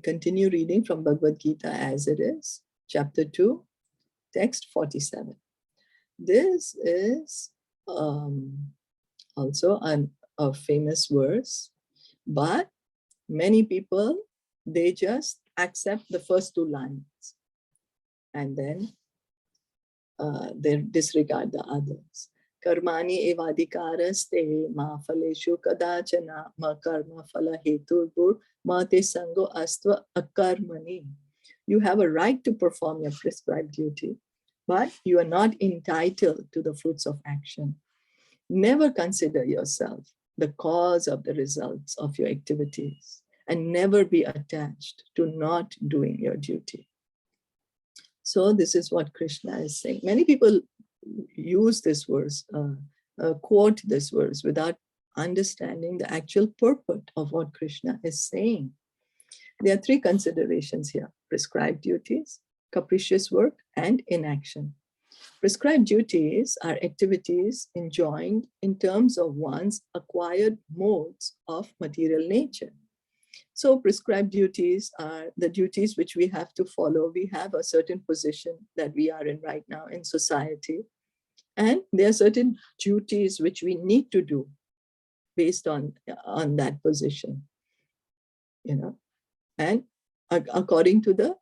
continue reading from Bhagavad Gita as it is, chapter 2, text 47. This is also a famous verse, but many people, they just accept the first 2 lines and then they disregard the others. Karmani evadikaraste ma phaleshu kadachana ma karma phala heturbur ma te sango astva akarmani. You have a right to perform your prescribed duty, but you are not entitled to the fruits of action. Never consider yourself the cause of the results of your activities, and never be attached to not doing your duty. So this is what Krishna is saying. Many people use this verse, quote this verse without understanding the actual purport of what Krishna is saying. There are 3 considerations here: prescribed duties, capricious work, and inaction. Prescribed duties are activities enjoined in terms of one's acquired modes of material nature. So prescribed duties are the duties which we have to follow. We have a certain position that we are in right now in society, and there are certain duties which we need to do based on that position, and according to the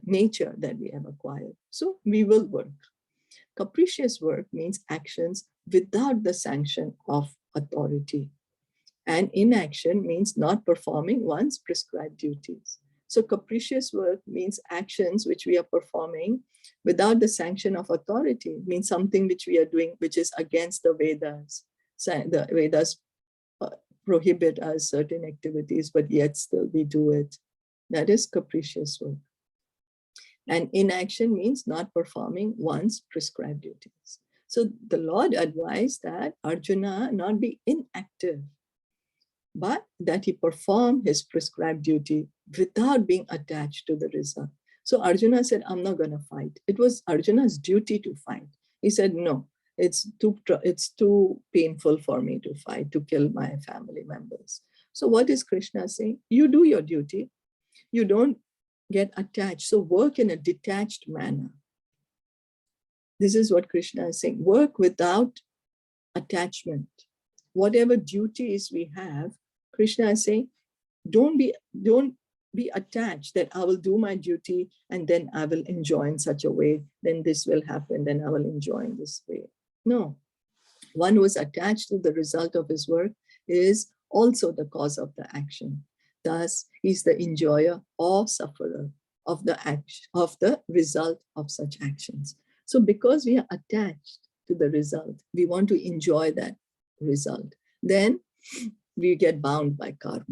nature that we have acquired. So we will work. Capricious work means actions without the sanction of authority. And inaction means not performing one's prescribed duties. So capricious work means actions which we are performing without the sanction of authority. It means something which we are doing which is against the Vedas. So the Vedas prohibit us certain activities, but yet still we do it. That is capricious work. And inaction means not performing one's prescribed duties. So the Lord advised that Arjuna not be inactive, but that he perform his prescribed duty without being attached to the result. So Arjuna said, I'm not going to fight. It was Arjuna's duty to fight. He said, no, it's too painful for me to fight, to kill my family members. So what is Krishna saying? You do your duty. You don't get attached. So work in a detached manner. This is what Krishna is saying. Work without attachment. Whatever duties we have, Krishna is saying, don't be attached that I will do my duty and then I will enjoy in such a way, then this will happen, then I will enjoy in this way. No. One who is attached to the result of his work is also the cause of the action. Thus, he's the enjoyer or sufferer of the action, of the result of such actions. So because we are attached to the result, we want to enjoy that result, then we get bound by karma.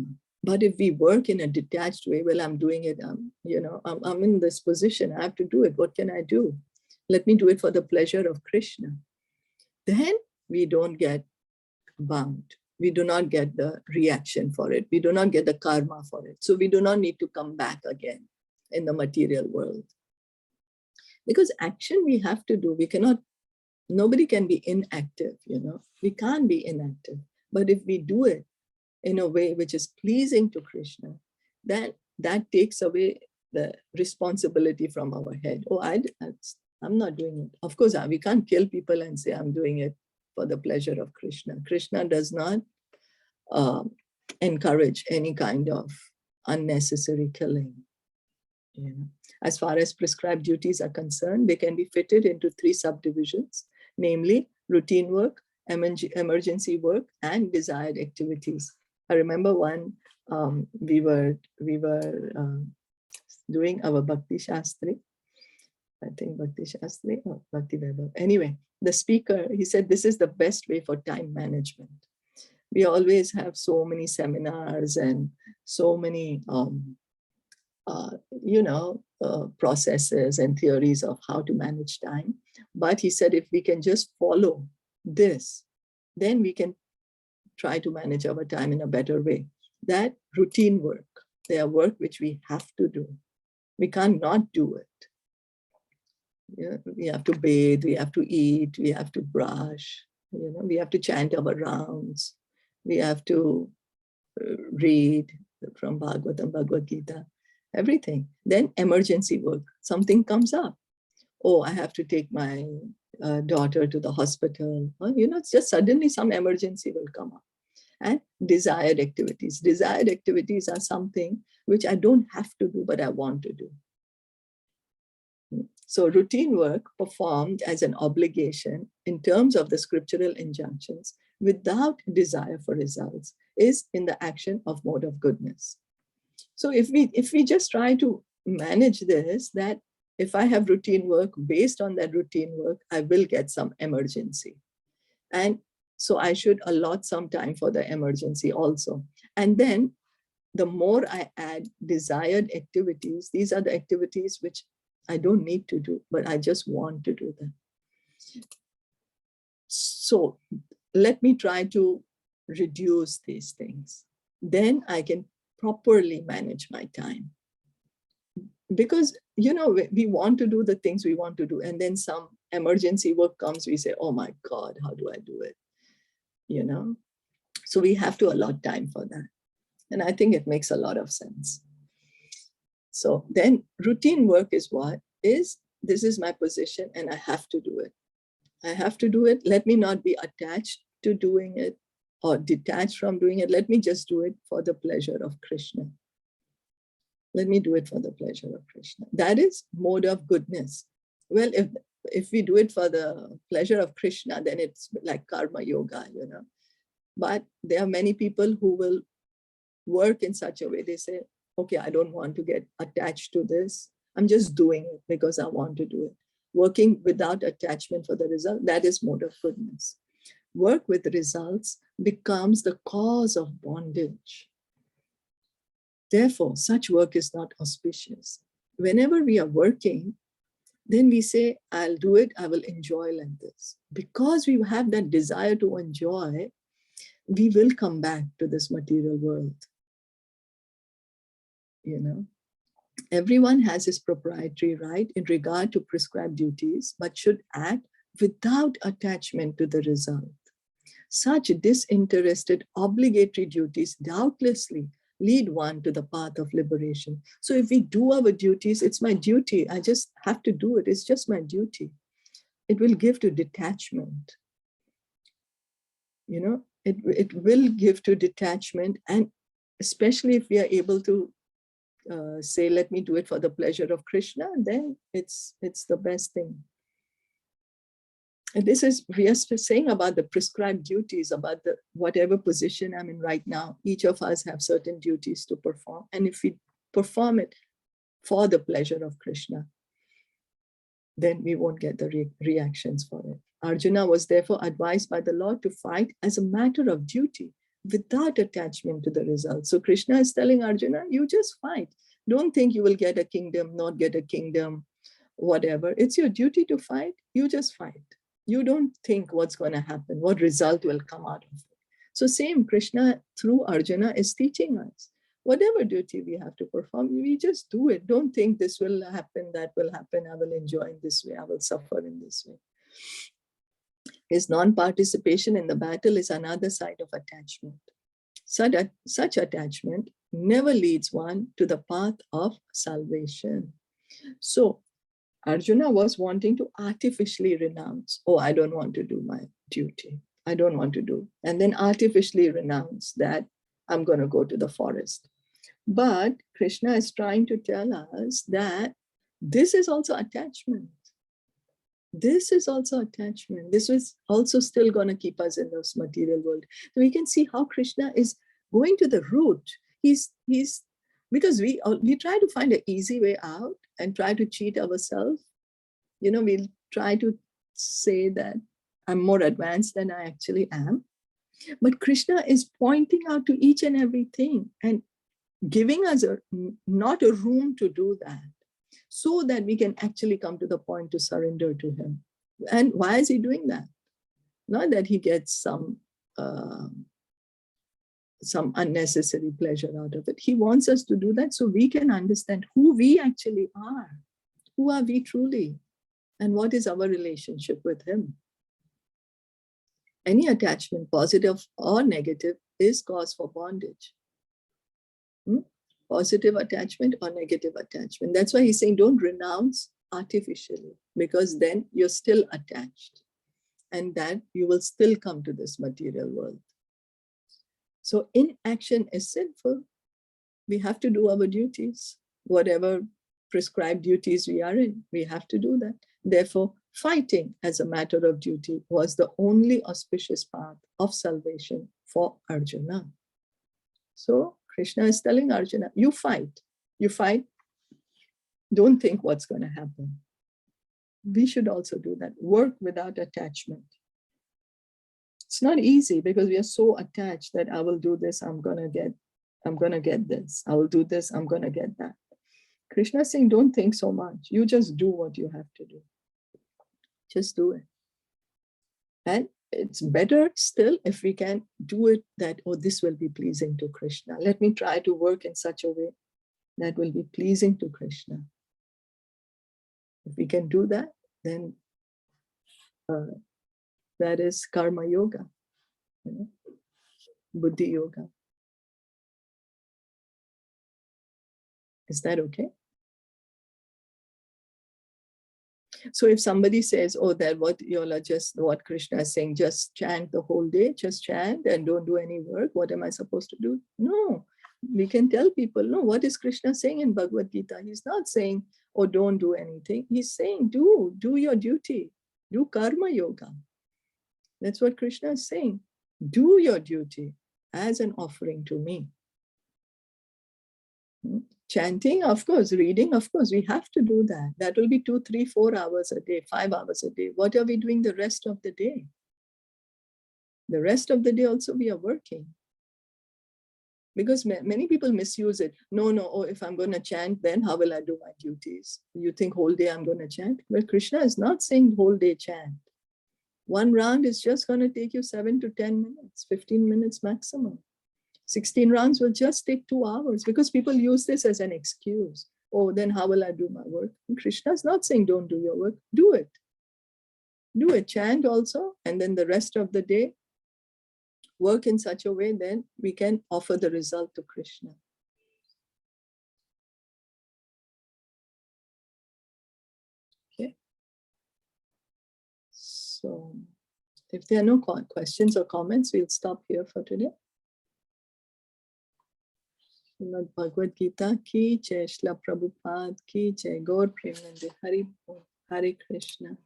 But if we work in a detached way, well, I'm doing it, I'm in this position, I have to do it. What can I do? Let me do it for the pleasure of Krishna. Then we don't get bound. We do not get the reaction for it. We do not get the karma for it. So we do not need to come back again in the material world. Because action we have to do. We cannot, nobody can be inactive, We can't be inactive. But if we do it in a way which is pleasing to Krishna, then that takes away the responsibility from our head. Oh, I'm not doing it. Of course, we can't kill people and say, I'm doing it for the pleasure of Krishna. Krishna does not encourage any kind of unnecessary killing. As far as prescribed duties are concerned, they can be fitted into 3 subdivisions, namely routine work, emergency work, and desired activities. I remember one, we were doing our Bhakti Shastri. I think Bhakti Shastri or Bhakti Vaibhav. Anyway, the speaker, he said, this is the best way for time management. We always have so many seminars and so many, processes and theories of how to manage time. But he said, if we can just follow this, then we can try to manage our time in a better way. That routine work, they are work which we have to do. We can't not do it. We have to bathe, we have to eat, we have to brush, we have to chant our rounds, we have to read from Bhagavatam, Bhagavad Gita. everything. Then emergency work, something comes up. Oh, I have to take my daughter to the hospital. It's just suddenly some emergency will come up. And desired activities. Desired activities are something which I don't have to do, but I want to do. So routine work performed as an obligation in terms of the scriptural injunctions without desire for results is in the action of mode of goodness. So if we just try to manage this, that if I have routine work, based on that routine work, I will get some emergency. And so I should allot some time for the emergency also. And then the more I add desired activities, these are the activities which I don't need to do, but I just want to do them. So let me try to reduce these things. Then I can properly manage my time. Because, we want to do the things we want to do, and then some emergency work comes, we say, oh my God, how do I do it? So we have to allot time for that. And I think it makes a lot of sense. So then routine work is what? This is my position and I have to do it. I have to do it. Let me not be attached to doing it or detached from doing it. Let me just do it for the pleasure of Krishna. Let me do it for the pleasure of Krishna. That is mode of goodness. Well, if we do it for the pleasure of Krishna, then it's like karma yoga, But there are many people who will work in such a way. They say, okay, I don't want to get attached to this. I'm just doing it because I want to do it. Working without attachment for the result, that is mode of goodness. Work with results becomes the cause of bondage. Therefore, such work is not auspicious. Whenever we are working, then we say, I'll do it, I will enjoy like this. Because we have that desire to enjoy, we will come back to this material world. Everyone has his proprietary right in regard to prescribed duties, but should act without attachment to the result. Such disinterested obligatory duties doubtlessly lead one to the path of liberation. So if we do our duties, it's my duty. I just have to do it. It's just my duty. It will give to detachment. It will give to detachment. And especially if we are able to say, let me do it for the pleasure of Krishna, then it's the best thing. And this is, we are saying about the prescribed duties, about the whatever position I'm in right now. Each of us have certain duties to perform. And if we perform it for the pleasure of Krishna, then we won't get the reactions for it. Arjuna was therefore advised by the Lord to fight as a matter of duty without attachment to the result. So Krishna is telling Arjuna, you just fight. Don't think you will get a kingdom, not get a kingdom, whatever. It's your duty to fight. You just fight. You don't think what's going to happen, what result will come out of it. So same, Krishna through Arjuna is teaching us. Whatever duty we have to perform, we just do it. Don't think this will happen, that will happen, I will enjoy in this way, I will suffer in this way. His non-participation in the battle is another side of attachment. Such attachment never leads one to the path of salvation. So Arjuna was wanting to artificially renounce. Oh, I don't want to do my duty. I don't want to do. And then artificially renounce that I'm going to go to the forest. But Krishna is trying to tell us that this is also attachment. This is also attachment. This is also still going to keep us in this material world. So we can see how Krishna is going to the root. He's because we try to find an easy way out and try to cheat ourselves. We'll try to say that I'm more advanced than I actually am. But Krishna is pointing out to each and everything and giving us not a room to do that, so that we can actually come to the point to surrender to him. And why is he doing that? Not that he gets some unnecessary pleasure out of it. He wants us to do that so we can understand who we actually are. Who are we truly? And what is our relationship with him? Any attachment, positive or negative, is cause for bondage. positive attachment or negative attachment. That's why he's saying don't renounce artificially, because then you're still attached and that you will still come to this material world. So inaction is sinful. We have to do our duties, whatever prescribed duties we are in, we have to do that. Therefore, fighting as a matter of duty was the only auspicious path of salvation for Arjuna. So Krishna is telling Arjuna, you fight, don't think what's going to happen. We should also do that, work without attachment. It's not easy because we are so attached that I will do this, I'm going to get this. I will do this, I'm going to get that. Krishna is saying, don't think so much. You just do what you have to do. Just do it. And it's better still if we can do it that, oh, this will be pleasing to Krishna. Let me try to work in such a way that will be pleasing to Krishna. If we can do that, then that is karma yoga, buddhi yoga. Is that okay? So if somebody says, oh, that what Krishna is saying, just chant the whole day, just chant and don't do any work, what am I supposed to do? No, we can tell people, no, what is Krishna saying in Bhagavad Gita? He's not saying, oh, don't do anything. He's saying, do your duty, do karma yoga. That's what Krishna is saying. Do your duty as an offering to me. Chanting, of course, reading, of course, we have to do that. That will be 2, 3, 4 hours a day, 5 hours a day. What are we doing the rest of the day? The rest of the day also we are working. Because many people misuse it. No, oh, if I'm going to chant, then how will I do my duties? You think whole day I'm going to chant? Well, Krishna is not saying whole day chant. One round is just going to take you 7 to 10 minutes, 15 minutes maximum. 16 rounds will just take 2 hours because people use this as an excuse. Oh, then how will I do my work? And Krishna is not saying don't do your work. Do it. Do it. Chant also. And then the rest of the day, work in such a way, then we can offer the result to Krishna. Okay. So if there are no questions or comments, we'll stop here for today. Srimad Bhagavad Gita ki jai, Srila Prabhupada ki jai, Gaur Premanande, Hare Krishna.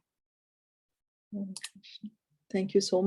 Hare Krishna. Thank you so much.